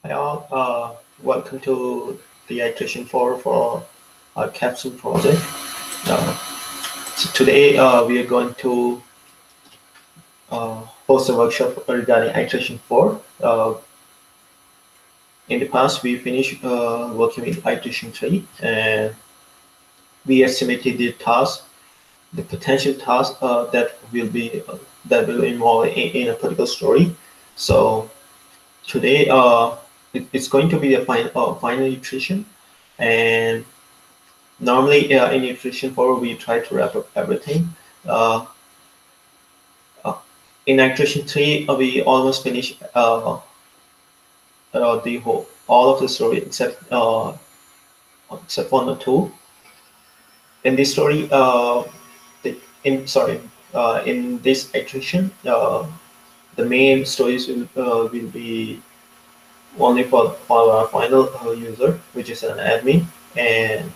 Hi all, welcome to the iteration 4 for our capsule project. Uh, so today we are going to host a workshop regarding iteration 4. In the past, we finished working with iteration 3 and we estimated the potential task that will involve in a particular story. So today it's going to be a final iteration, and normally in iteration 4 we try to wrap up everything. Uh, uh, in iteration 3 we almost finish the whole all of the story except one or two. In this story, the, in sorry, in this iteration, the main stories will be only for our final user, which is an admin, and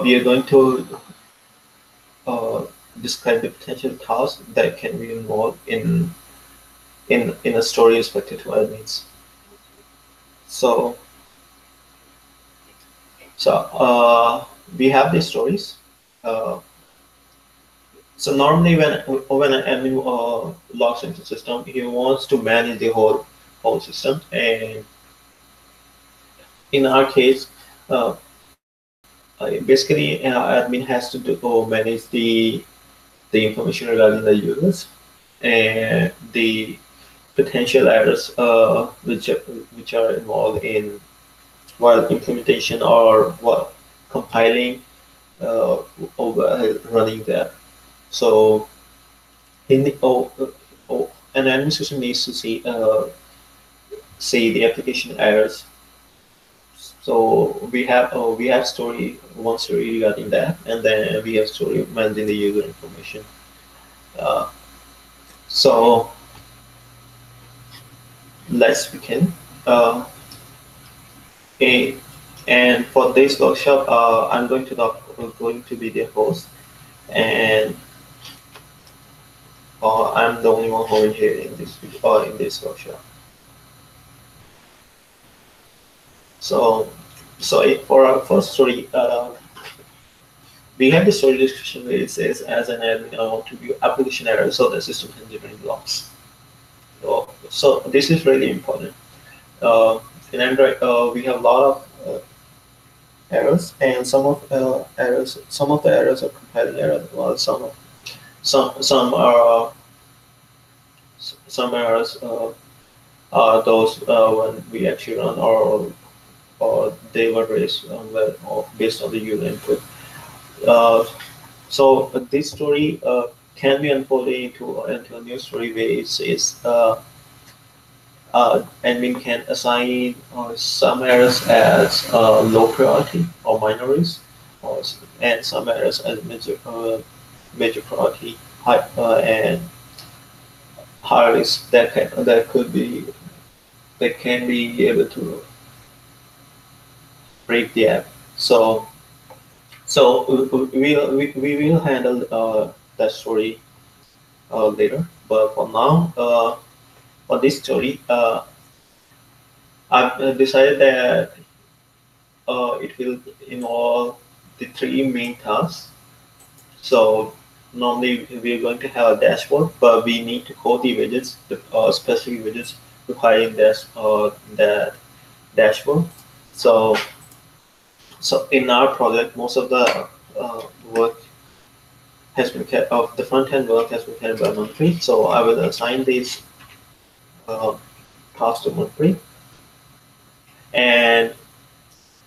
we are going to uh, describe the potential tasks that can be involved in a story respected to admins. So we have these stories. Uh, so normally when an admin logs into the system, he wants to manage the whole system, and in our case, uh, basically admin has to manage the information regarding the users and the potential errors which are involved in while implementation or while compiling or running that. So in the, an administration needs to see the application errors. So we have one story regarding that, and then we have story managing the user information. Uh, so let's begin. Uh, a, and for this workshop, I'm going to be the host, and I'm the only one who is here in this workshop. So, for our first story, we have the story description where it says, as an admin, I want to view application errors so the system can generate logs. So this is really important. Uh, in Android, we have a lot of errors, and some of the errors are compiling errors, while some are some errors are those when we actually run or they were raised based on the user input. Uh, so this story can be unfolded into a new story where it says admin can assign some errors as low priority or minor risk, and some errors as major priority, and high risk that can be able to break the app. So we will handle that story later. But for now, for this story, I've decided that it will involve the three main tasks. So normally we're going to have a dashboard, but we need to code the widgets, the specific widgets requiring that dashboard. So in our project, most of the work of the front end work has been carried by Monterey. So I will assign these uh, tasks to Monterey, and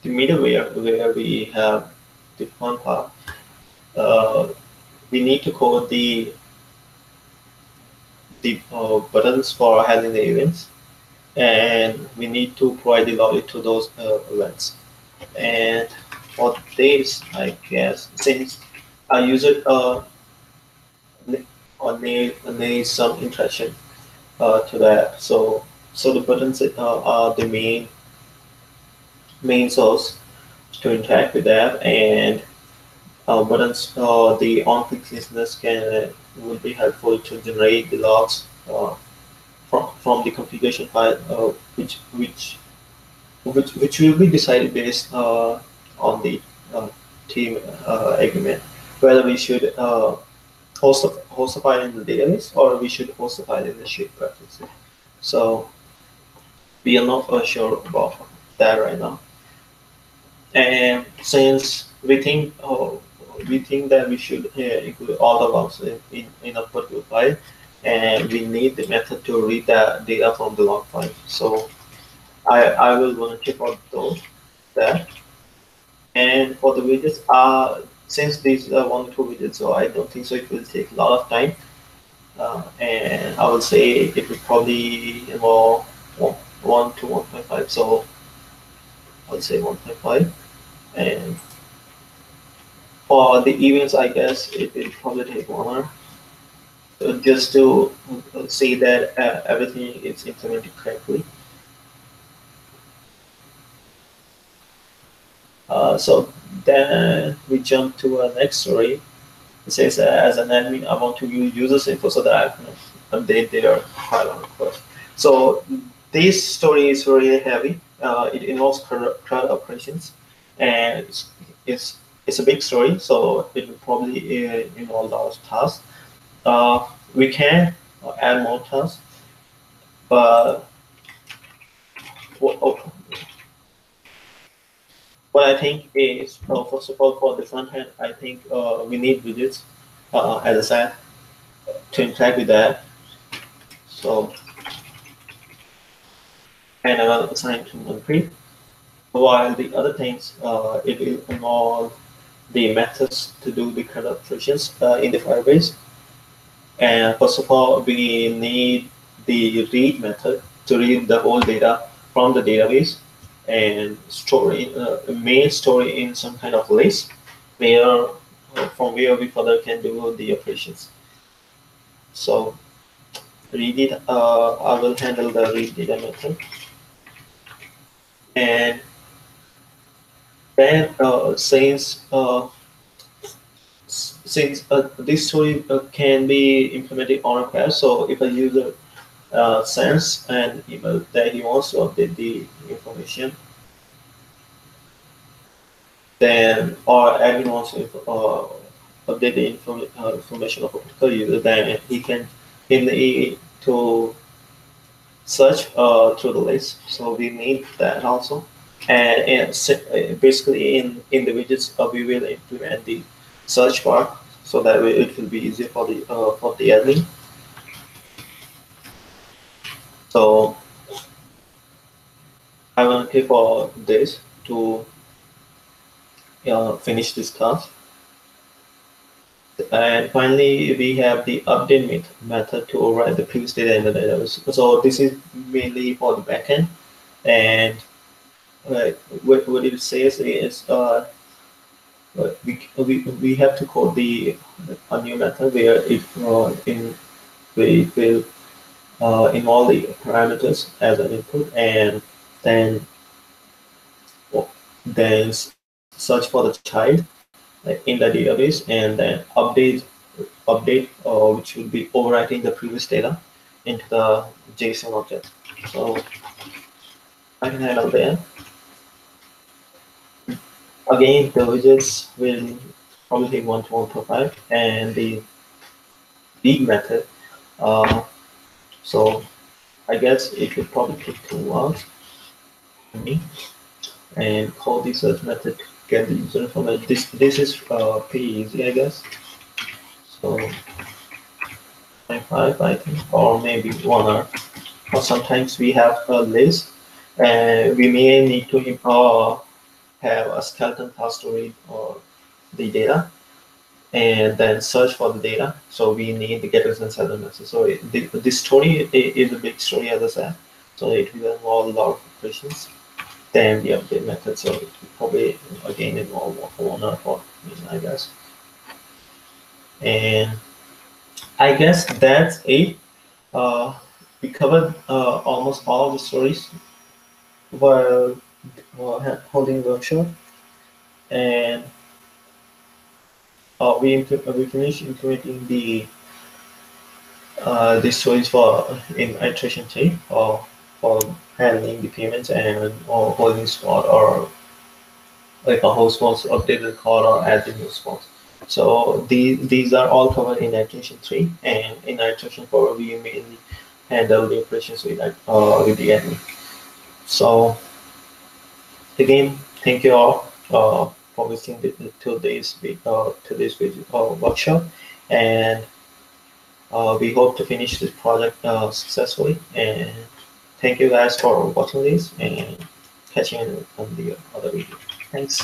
the middleware where we have the fun part. Uh, we need to code the buttons for handling the events, and we need to provide the logic to those events. And for this, I guess since a user needs some interaction to that, so the buttons are the main source to interact with that, and buttons the on-click listeners can would be helpful to generate the logs from the configuration file, which will be decided based on the uh, team agreement, whether we should host a file in the database or we should host a file in the shared preferences. So we are not sure about that right now. And since we think that we should include all the logs in a particular file, and we need the method to read that data from the log file. So I will volunteer for those that. And for the widgets, since these are one or two widgets, so I don't think so it will take a lot of time. And I would say it would probably involve 1 to 1.5. So I would say 1.5. And for the events, I guess it will probably take 1 hour. So just to see that everything is implemented correctly. So then we jump to our next story. It says, as an admin, I want to use users info so that I can update their file on request. So this story is really heavy. It involves CRUD operations, and it's a big story, so it will probably involve a lot of tasks. We can add more tasks, but what I think is, first of all, for the front end, I think we need widgets, as I said, to interact with that. So, and I'll assign to Moncrief. While the other things, it will involve the methods to do the CRUD operations in the Firebase. And first of all, we need the read method to read the whole data from the database and store it, store it in some kind of list where from where we further can do the operations. So read it, I will handle the read data method. And then since this story can be implemented on a page, so if a user sends an email that he wants to update the information, then or admin wants to update the information of a particular user, then he need to search through the list. So we need that also. And basically in the widgets, we will implement the search bar so that it will be easier for the admin. So I will pay for this to finish this task. And finally, we have the update method to override the previous data in the database. So this is mainly for the backend, and what it says is we have to code a new method where it will involve the parameters as an input, and then search for the child in the database, and then update which will be overwriting the previous data into the JSON object. So I can handle that. Again, the widgets will probably take 1 to 1.5, and the big method. So I guess it will probably take 2 hours for me, and call the search method to get the user information. This is pretty easy, I guess. So 0.5, I think, or maybe 1 hour. Or sometimes we have a list, and we may need to have a skeleton task to read the data and then search for the data. So we need the getters and setters method. So this story is a big story, as I said. So it will involve a lot of operations. Then the update method. So it will probably again involve 1 hour for me, I guess. And I guess that's it. We covered almost all the stories while holding the workshop, and we finished implementing the This story is for in iteration 3 or for handling the payments and or holding spot or like a host wants to update the call or add the new spot. So these are all covered in iteration 3, and in iteration 4 we mainly handle the operations with the admin. So again, thank you all for listening to today's video, workshop, and we hope to finish this project successfully. And thank you guys for watching this and catching you on the other video. Thanks.